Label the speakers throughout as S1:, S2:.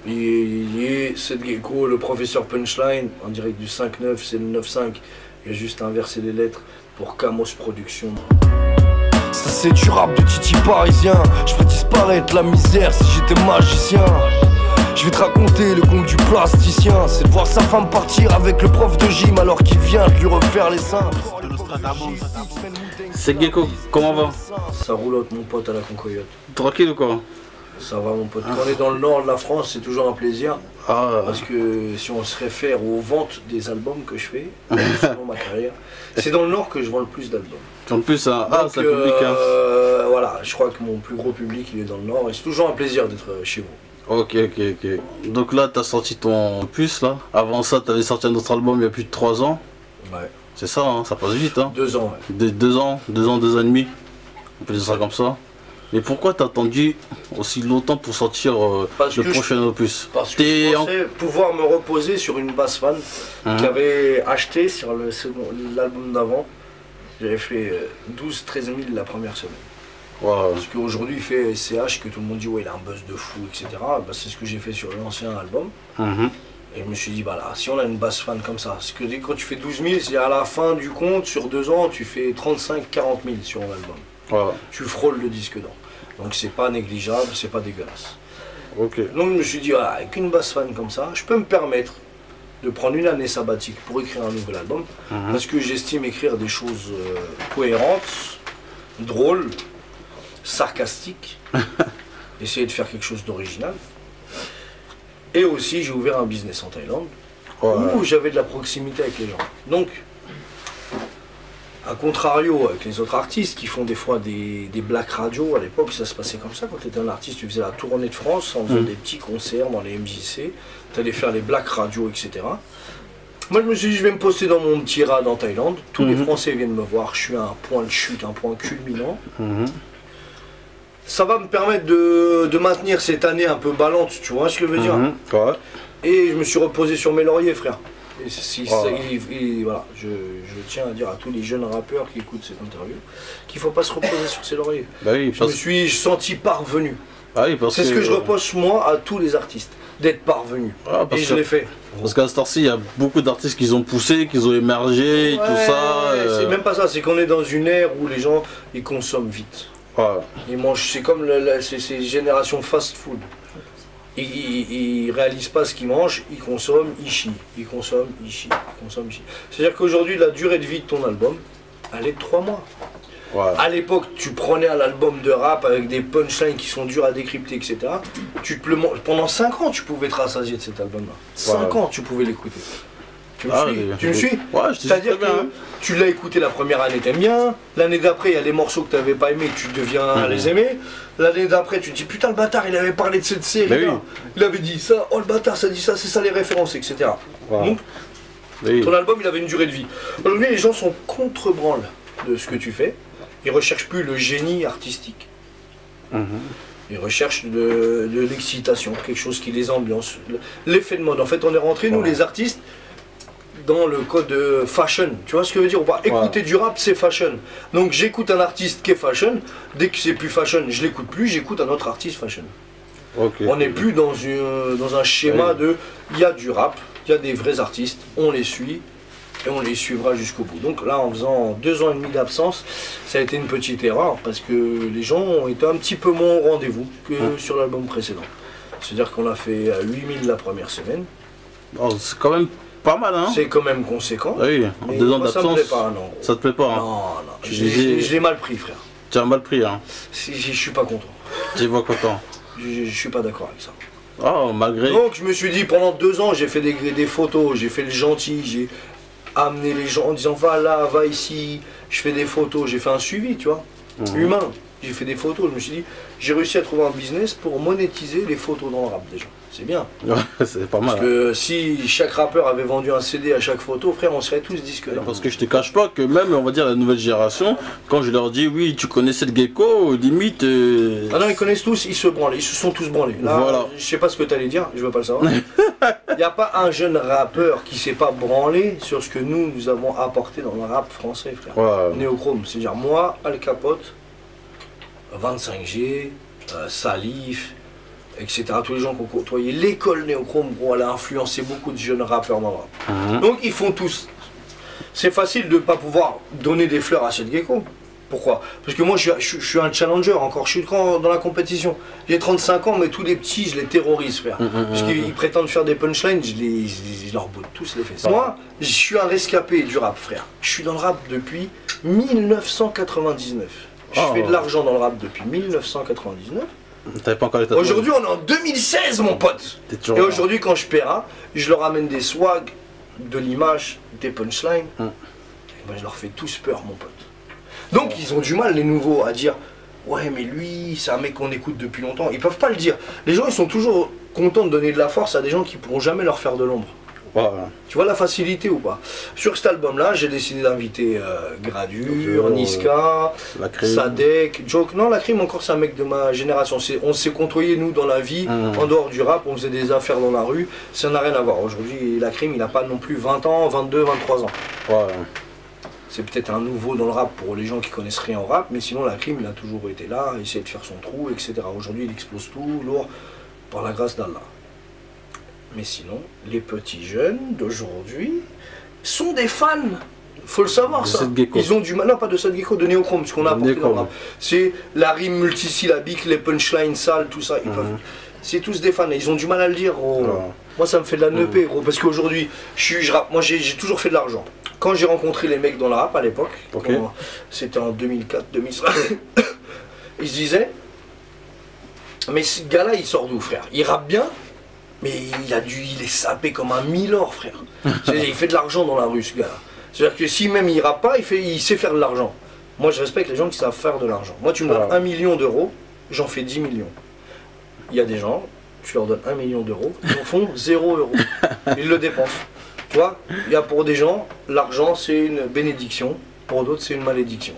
S1: Seth Gecko, le professeur Punchline, en direct du 5-9, c'est le 9-5. Il a juste inversé les lettres pour Camos Productions. Ça c'est du rap de Titi parisien. Je ferais disparaître la misère si j'étais magicien. Je vais te raconter le conte du plasticien. C'est de voir sa femme partir avec le prof de gym alors qu'il vient de lui refaire les seins.
S2: C'est Gecko, comment va?
S1: Ça roulotte mon pote à la Concoyote.
S2: Tranquille ou quoi?
S1: Ça va mon pote. Quand on est dans le nord de la France, c'est toujours un plaisir. Parce que si on se réfère aux ventes des albums que je fais, selon ma carrière, c'est dans le nord que je vends le plus d'albums.
S2: En plus, hein. Ah, c'est le public. Hein.
S1: Voilà, je crois que mon plus gros public il est dans le nord et c'est toujours un plaisir d'être chez vous.
S2: Ok. Donc là, t'as sorti ton puce là. Avant ça, t'avais sorti un autre album il y a plus de 3 ans. Ouais. C'est ça, hein, ça passe vite. Hein.
S1: 2 ans, ouais.
S2: 2 ans, 2 ans et demi. On peut dire ça comme ça. Mais pourquoi t'as attendu aussi longtemps pour sortir le prochain opus?
S1: Parce que je pensais pouvoir me reposer sur une basse fan qui avait acheté sur l'album d'avant. J'avais fait 12-13 000 la première semaine. Wow. Parce qu'aujourd'hui il fait SCH, que tout le monde dit ouais il a un buzz de fou, etc. Bah, c'est ce que j'ai fait sur l'ancien album. Et je me suis dit bah là, si on a une basse fan comme ça, parce que quand tu fais 12 000, c'est à la fin du compte, sur 2 ans, tu fais 35-40 000 sur l'album. Tu frôles le disque d'or. Donc c'est pas négligeable, c'est pas dégueulasse. Donc je me suis dit, voilà, avec une basse fan comme ça, je peux me permettre de prendre une année sabbatique pour écrire un nouvel album. Parce que j'estime écrire des choses cohérentes, drôles, sarcastiques, essayer de faire quelque chose d'original. Et aussi j'ai ouvert un business en Thaïlande où j'avais de la proximité avec les gens. Donc a contrario avec les autres artistes qui font des fois des black radio, à l'époque ça se passait comme ça, quand tu étais un artiste tu faisais la tournée de France, on faisait des petits concerts dans les MJC, tu allais faire les black radio, etc. Moi je me suis dit je vais me poster dans mon petit rad en Thaïlande, tous les Français viennent me voir, je suis à un point de chute, un point culminant. Ça va me permettre de maintenir cette année un peu ballante, tu vois ce que je veux dire. Et je me suis reposé sur mes lauriers frère. Et voilà, je tiens à dire à tous les jeunes rappeurs qui écoutent cette interview qu'il ne faut pas se reposer sur ses lauriers. Je me suis senti parvenu. C'est ce que je reproche moi à tous les artistes, d'être parvenu. Et je l'ai fait.
S2: Parce qu'à cette heure-ci, il y a beaucoup d'artistes qui ont poussé, qui ont émergé, tout ça.
S1: C'est même pas ça, c'est qu'on est dans une ère où les gens ils consomment vite. Ils mangent, c'est comme ces générations fast-food. Ils réalisent pas ce qu'ils mangent, ils consomment, ils chient, ils consomment, ils chient, ils consomment, ils chient. C'est-à-dire qu'aujourd'hui, la durée de vie de ton album, elle est de 3 mois. À l'époque, tu prenais un album de rap avec des punchlines qui sont durs à décrypter, etc. Pendant 5 ans, tu pouvais te rassasier de cet album-là. 5 ans, tu pouvais l'écouter. Tu me suis? C'est-à-dire que tu l'as écouté la première année, t'aimes bien. L'année d'après, il y a des morceaux que t'avais pas aimés, tu deviens les aimer. L'année d'après, tu te dis putain, le bâtard, il avait parlé de cette série. Il avait dit ça, oh le bâtard, ça dit ça, c'est ça les références, etc. Donc, ton album, il avait une durée de vie. Aujourd'hui, les gens sont contre-branle de ce que tu fais. Ils recherchent plus le génie artistique. Ils recherchent de l'excitation, quelque chose qui les ambiance. L'effet de mode. En fait, on est rentré, nous, les artistes, dans le code fashion, tu vois ce que je veux dire? On va écouter du rap, c'est fashion. Donc j'écoute un artiste qui est fashion, dès que c'est plus fashion, je l'écoute plus, j'écoute un autre artiste fashion. On n'est plus dans un schéma de, il y a du rap, il y a des vrais artistes, on les suit et on les suivra jusqu'au bout. Donc là, en faisant 2 ans et demi d'absence, ça a été une petite erreur parce que les gens ont été un petit peu moins au rendez-vous que sur l'album précédent. C'est-à-dire qu'on a fait 8000 la première semaine.
S2: C'est quand même pas mal, hein?
S1: C'est quand même conséquent.
S2: En 2 ans d'absence, ça te plaît pas, hein?
S1: Non, je l'ai mal pris, frère.
S2: Tu as mal pris, hein?
S1: Je suis pas content.
S2: Tu es pas content?
S1: Je suis pas d'accord avec ça.
S2: Malgré...
S1: Donc je me suis dit, pendant 2 ans, j'ai fait des photos, j'ai fait le gentil, j'ai amené les gens en disant va là, va ici, je fais des photos, j'ai fait un suivi, tu vois, humain. J'ai fait des photos, je me suis dit, j'ai réussi à trouver un business pour monétiser les photos dans le rap déjà. C'est bien.
S2: C'est pas mal.
S1: Parce que si chaque rappeur avait vendu un CD à chaque photo, frère, on serait tous disques d'or.
S2: Parce que je te cache pas que même, on va dire, la nouvelle génération, quand je leur dis, oui, tu connaissais le Gecko, limite...
S1: Ah non, ils connaissent tous, ils se branlent, ils se sont tous branlés. Là, je sais pas ce que tu allais dire, je veux pas le savoir. Il n'y a pas un jeune rappeur qui s'est pas branlé sur ce que nous avons apporté dans le rap français, frère. Néochrome, c'est-à-dire moi, Al Capote, 25G, Salif, etc. Tous les gens qu'on côtoyait. L'école Néochrome, gros, elle a influencé beaucoup de jeunes rappeurs dans le rap. Donc ils font tous. C'est facile de ne pas pouvoir donner des fleurs à cette gecko. Pourquoi? Parce que moi je suis un challenger encore, je suis dans la compétition. J'ai 35 ans, mais tous les petits, je les terrorise, frère. Parce qu'ils prétendent faire des punchlines, je leur botte tous les fesses. Moi, je suis un rescapé du rap, frère. Je suis dans le rap depuis 1999. Je fais de l'argent dans le rap depuis 1999.
S2: T'avais pas encore les tatouages.
S1: Aujourd'hui, on est en 2016, mon pote. Et aujourd'hui, quand je paiera, je leur amène des swags, de l'image, des punchlines. Et ben, je leur fais tous peur, mon pote. Donc ils ont du mal, les nouveaux, à dire ouais mais lui c'est un mec qu'on écoute depuis longtemps. Ils peuvent pas le dire. Les gens ils sont toujours contents de donner de la force à des gens qui pourront jamais leur faire de l'ombre. Tu vois la facilité ou pas? Sur cet album là j'ai décidé d'inviter Gradure, Niska, Sadek, Joke. Non, la Crime encore c'est un mec de ma génération. On s'est côtoyés nous dans la vie, en dehors du rap, on faisait des affaires dans la rue. Ça n'a rien à voir. Aujourd'hui la Crime il n'a pas non plus 20 ans, 22, 23 ans. C'est peut-être un nouveau dans le rap pour les gens qui connaissent rien au rap, mais sinon la Crime il a toujours été là, il essaie de faire son trou, etc. Aujourd'hui il explose tout, lourd, par la grâce d'Allah. Mais sinon, les petits jeunes d'aujourd'hui sont des fans, faut le savoir ça. Ils ont du mal, non pas de Sad Gecko, de Néochrome, ce qu'on a apporté dans le rap. C'est la rime multisyllabique, les punchlines sales, tout ça, c'est tous des fans, et ils ont du mal à le dire. Moi ça me fait de la neupée, gros, parce qu'aujourd'hui, je rappe, moi j'ai toujours fait de l'argent. Quand j'ai rencontré les mecs dans le rap à l'époque, c'était en 2004-2005, ils se disaient, mais ce gars-là il sort d'où, frère? Il rappe bien, mais il est sapé comme un milord, frère. Il fait de l'argent dans la rue, ce gars-là. C'est-à-dire que si même il rappe pas, il sait faire de l'argent. Moi je respecte les gens qui savent faire de l'argent. Moi tu me donnes 1 million d'euros, j'en fais 10 millions. Il y a des gens, tu leur donnes 1 million d'euros, ils en font 0 euros. Ils le dépensent. Tu vois, il y a pour des gens, l'argent c'est une bénédiction, pour d'autres c'est une malédiction.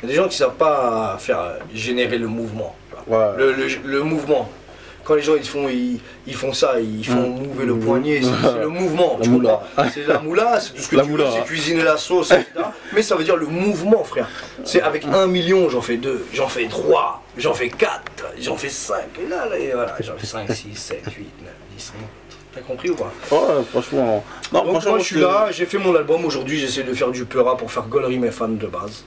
S1: Il y a des gens qui ne savent pas faire générer le mouvement. Le mouvement. Quand les gens ils font ça, ils font mouver le poignet, c'est le mouvement. C'est la moula, c'est tout ce que tu veux, c'est cuisiner la sauce, etc. Mais ça veut dire le mouvement, frère. C'est avec 1 million, j'en fais 2, j'en fais 3, j'en fais 4, j'en fais 5. Et là voilà, j'en fais 5, 6, 7, 8, 9, 10, 11. T'as compris ou pas?
S2: Ouais, franchement. Non,
S1: donc
S2: franchement,
S1: moi je suis là, j'ai fait mon album, aujourd'hui j'essaie de faire du peura pour faire gaulerie mes fans de base.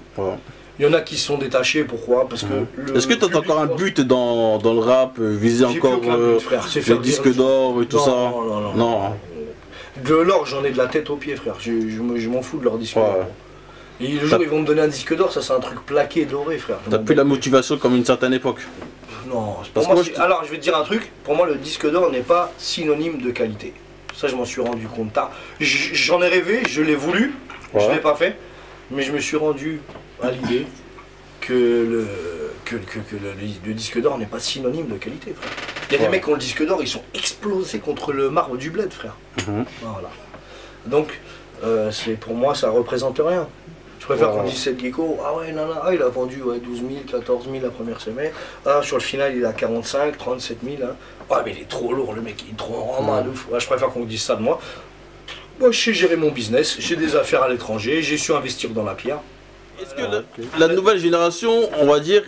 S1: Il y en a qui se sont détachés, pourquoi? Parce que
S2: est-ce que tu as encore un but dans le rap, viser encore les disques d'or et tout ça? Non.
S1: De l'or, j'en ai de la tête aux pieds, frère. Je m'en fous de leur disque d'or. Et le jour où ils vont me donner un disque d'or, ça c'est un truc plaqué, doré, frère.
S2: T'as plus la motivation comme une certaine époque?
S1: Non, pour moi, alors je vais te dire un truc, pour moi le disque d'or n'est pas synonyme de qualité. Ça je m'en suis rendu compte tard. J'en ai rêvé, je l'ai voulu, je ne l'ai pas fait, mais je me suis rendu à l'idée que le disque d'or n'est pas synonyme de qualité, frère. Il y a des mecs qui ont le disque d'or, ils sont explosés contre le marbre du bled, frère. Voilà. Donc, pour moi, ça représente rien. Je préfère qu'on dise Sad Gecko, ah ouais, il a vendu 12 000, 14 000 la première semaine. Ah, sur le final, il a 45, 37 000. Hein. Ouais, mais il est trop lourd, le mec, il est trop en main de fou. Ouais, je préfère qu'on dise ça de moi. Moi, je sais gérer mon business, j'ai des affaires à l'étranger, j'ai su investir dans la pierre.
S2: Est-ce que la nouvelle génération, on va dire,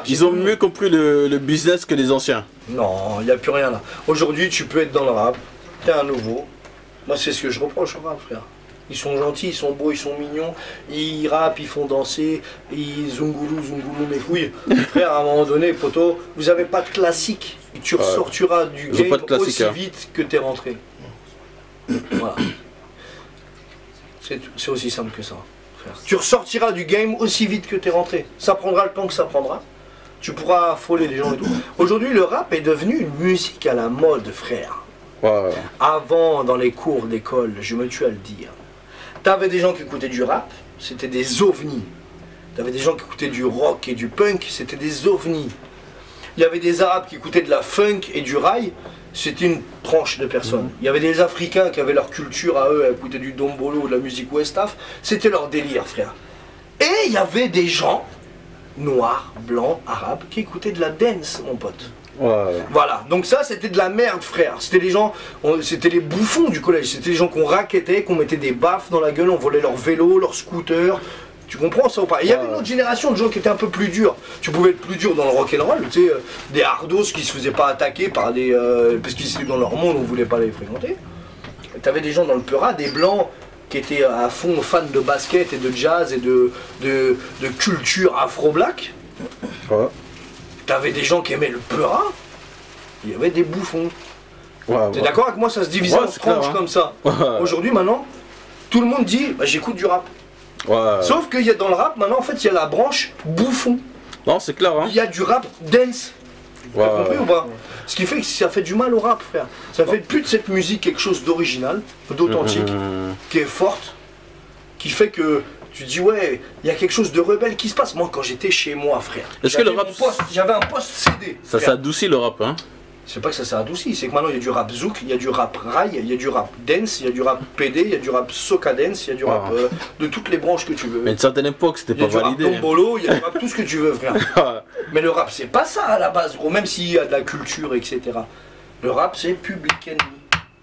S2: ils ont mieux compris le business que les anciens?
S1: Non, il n'y a plus rien là. Aujourd'hui, tu peux être dans le rap, t'es un nouveau. Moi, c'est ce que je reproche au rap, frère. Ils sont gentils, ils sont beaux, ils sont mignons, ils rappent, ils font danser, ils zungoulou mes couilles. Frère, à un moment donné, poto, vous avez pas de classique. Tu ressortiras du game aussi vite que t'es rentré. Voilà. C'est aussi simple que ça. Frère. Tu ressortiras du game aussi vite que t'es rentré. Ça prendra le temps que ça prendra. Tu pourras affoler les gens et tout. Aujourd'hui, le rap est devenu une musique à la mode, frère. Avant, dans les cours d'école, je me tue à le dire. T'avais des gens qui écoutaient du rap, c'était des ovnis. T'avais des gens qui écoutaient du rock et du punk, c'était des ovnis. Il y avait des arabes qui écoutaient de la funk et du rail, c'était une tranche de personnes. Il y avait des africains qui avaient leur culture à eux, à écouter du dombolo ou de la musique ouestaf, c'était leur délire, frère. Et il y avait des gens, noirs, blancs, arabes, qui écoutaient de la dance, mon pote. Voilà, donc ça c'était de la merde, frère. C'était les gens, c'était les bouffons du collège, c'était les gens qu'on rackettait, qu'on mettait des baffes dans la gueule, on volait leurs vélos, leurs scooters, Tu comprends ça ou pas? Il y avait une autre génération de gens qui étaient un peu plus durs. Tu pouvais être plus dur dans le rock'n'roll, tu sais, des hardos qui se faisaient pas attaquer par des... parce qu'ils étaient dans leur monde, on voulait pas les fréquenter. T'avais des gens dans le Peura, des blancs qui étaient à fond fans de basket et de jazz et de culture afro-black. Ouais. T'avais des gens qui aimaient le Peura, il y avait des bouffons. T'es d'accord avec moi? Ça se divisait en tranches comme ça. Aujourd'hui, maintenant, tout le monde dit bah, j'écoute du rap. Sauf qu'il y a dans le rap, maintenant, en fait, il y a la branche bouffon.
S2: Non, c'est clair. Hein.
S1: Il y a du rap dance. T'as compris ou pas? Ce qui fait que ça fait du mal au rap, frère. Ça fait plus de cette musique quelque chose d'original, d'authentique, qui est forte, qui fait que tu dis ouais, il y a quelque chose de rebelle qui se passe. Moi, quand j'étais chez moi, frère,
S2: est-ce que le rap,
S1: j'avais un poste CD.
S2: Ça s'adoucit le rap, hein?
S1: C'est pas que ça s'est adouci, c'est que maintenant il y a du rap zouk, il y a du rap rail, il y a du rap dance, il y a du rap PD, il y a du rap soca dance, il y a du rap de toutes les branches que tu veux.
S2: Mais à une certaine époque c'était pas validé.
S1: Il y a du rap dombolo, il y a du rap tout ce que tu veux, frère. Mais le rap c'est pas ça à la base, gros, même s'il y a de la culture, etc. Le rap c'est Public Enemy.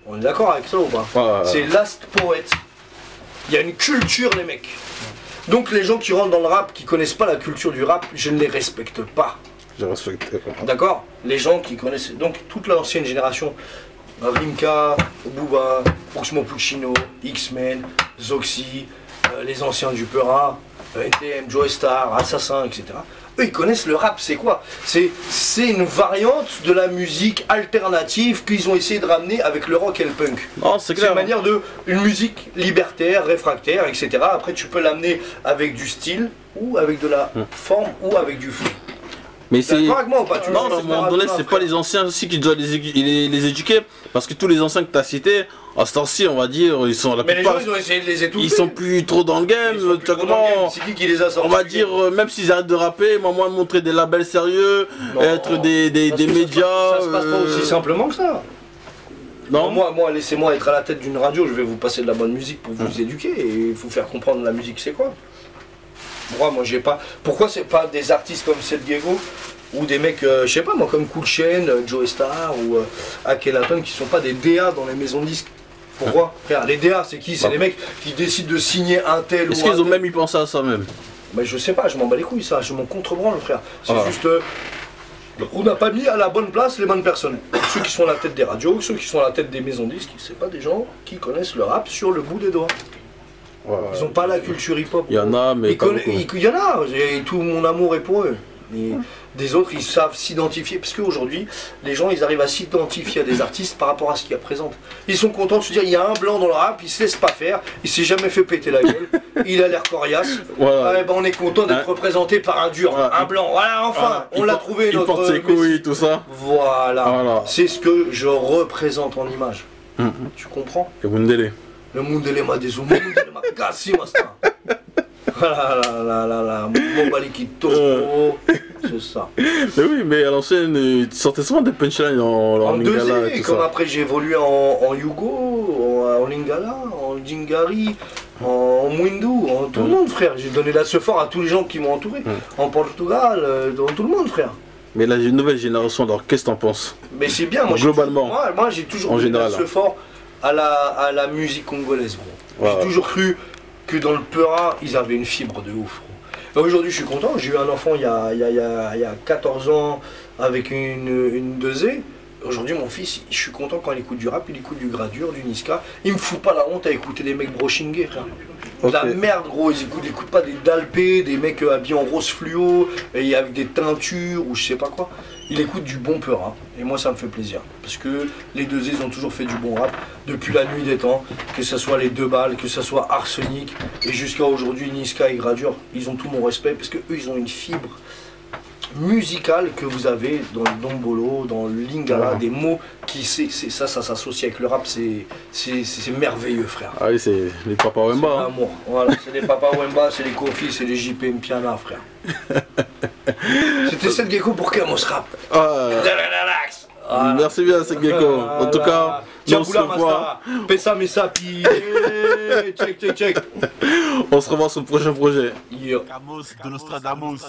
S1: On est d'accord avec ça ou pas? C'est Last Poet. Il y a une culture, les mecs. Donc les gens qui rentrent dans le rap, qui connaissent pas la culture du rap, je ne les respecte pas.
S2: Je respecte.
S1: D'accord? Les gens qui connaissent, donc toute l'ancienne génération, Rimka, Booba, Oxmo Puccino, X-Men, Zoxy, les anciens du Peura, NTM, Joe Star, Assassin, etc. Eux ils connaissent le rap, c'est quoi? C'est une variante de la musique alternative qu'ils ont essayé de ramener avec le rock et le punk. C'est une manière de, une musique libertaire, réfractaire, etc. Après tu peux l'amener avec du style, ou avec de la forme, ou avec du flow.
S2: Mais c'est...
S1: Non,
S2: à un moment donné, c'est pas les anciens aussi qui doivent les éduquer, parce que tous les anciens que tu as cités, à ce temps-ci, on va dire, ils sont la
S1: plupart... Mais les gens, ils ont essayé de les étouffer.
S2: Ils sont plus trop dans le game, tu vois comment...
S1: C'est qui les a sortis?
S2: On va dire, même s'ils arrêtent de rapper, moi montrer des labels sérieux, être des médias...
S1: Ça se passe pas aussi simplement que ça. Non. Moi laissez-moi être à la tête d'une radio, je vais vous passer de la bonne musique pour vous éduquer, et vous faire comprendre la musique c'est quoi. Moi j'ai pas. Pourquoi c'est pas des artistes comme Seth Gecko ou des mecs, je sais pas moi, comme Cool Chain, Joe Star ou Akhenaton qui sont pas des DA dans les maisons de disques? Pourquoi? Frère, les DA c'est qui? C'est les mecs qui décident de signer un tel ou un tel.
S2: Est-ce qu'ils ont même y pensé à ça même?
S1: Mais je sais pas, je m'en bats les couilles ça, je m'en contrebranle frère. C'est juste. On n'a pas mis à la bonne place les bonnes personnes. Ceux qui sont à la tête des radios, ceux qui sont à la tête des maisons de disques, c'est pas des gens qui connaissent le rap sur le bout des doigts. Ils ont pas la culture hip-hop.
S2: Il y en a, mais
S1: il y en a, tout mon amour est pour eux. Et des autres, ils savent s'identifier, parce qu'aujourd'hui, les gens, ils arrivent à s'identifier à des artistes par rapport à ce qu'ils représentent. Ils sont contents de se dire, il y a un blanc dans le rap, il se laisse pas faire, il s'est jamais fait péter la gueule, il a l'air coriace. Ben, on est content d'être représenté par un dur, un blanc. Voilà, enfin, on l'a trouvé, notre...
S2: Il porte ses couilles, tout ça.
S1: Voilà. C'est ce que je représente en image. Tu comprends?
S2: Et Mundele.
S1: Le Mundele m'a désoumé, le Mundele m'a cassé, master. Mon balikito, c'est ça.
S2: Mais oui, mais à l'ancienne, tu sortais souvent des punchlines en Lingala et tout
S1: comme
S2: ça.
S1: après j'ai évolué en Yugo, en Lingala, en Jingari, en Mwindu, en tout le monde frère. J'ai donné la sephore à tous les gens qui m'ont entouré. En Portugal, dans tout le monde frère.
S2: Mais la nouvelle génération, alors qu'est-ce que t'en penses?
S1: Mais c'est bien, moi
S2: globalement.
S1: Moi j'ai toujours donné la sephore à la musique congolaise. J'ai toujours cru que dans le Peura, ils avaient une fibre de ouf. Aujourd'hui, je suis content. J'ai eu un enfant il y a 14 ans avec une 2E. Aujourd'hui, mon fils, je suis content quand il écoute du rap, il écoute du Gradure, du Niska. Il me fout pas la honte à écouter des mecs brochingués, frère. De la merde, gros. Ils écoutent pas des dalpés, des mecs habillés en rose fluo, et avec des teintures ou je sais pas quoi. Il écoute du bon Peura. Et moi, ça me fait plaisir. Parce que les 2E, ils ont toujours fait du bon rap depuis la nuit des temps. Que ce soit les 2 balles, que ce soit Arsenic, et jusqu'à aujourd'hui, Niska et Gradure, ils ont tout mon respect parce que eux, ils ont une fibre musicale que vous avez dans le dombolo, dans le lingala, des mots qui ça s'associe avec le rap, c'est merveilleux frère.
S2: Ah oui, c'est les Papa Wemba.
S1: C'est l'amour, voilà, c'est les Papa Wemba, c'est les Kofi, c'est les JP Mpiana frère. C'était Seth Gecko pour Kamos Rap.
S2: Merci bien Seth Gecko. En tout cas, on se revoit.
S1: Pessa Messapi. Check.
S2: On se revoit sur le prochain projet.
S3: Camos de Nostradamus.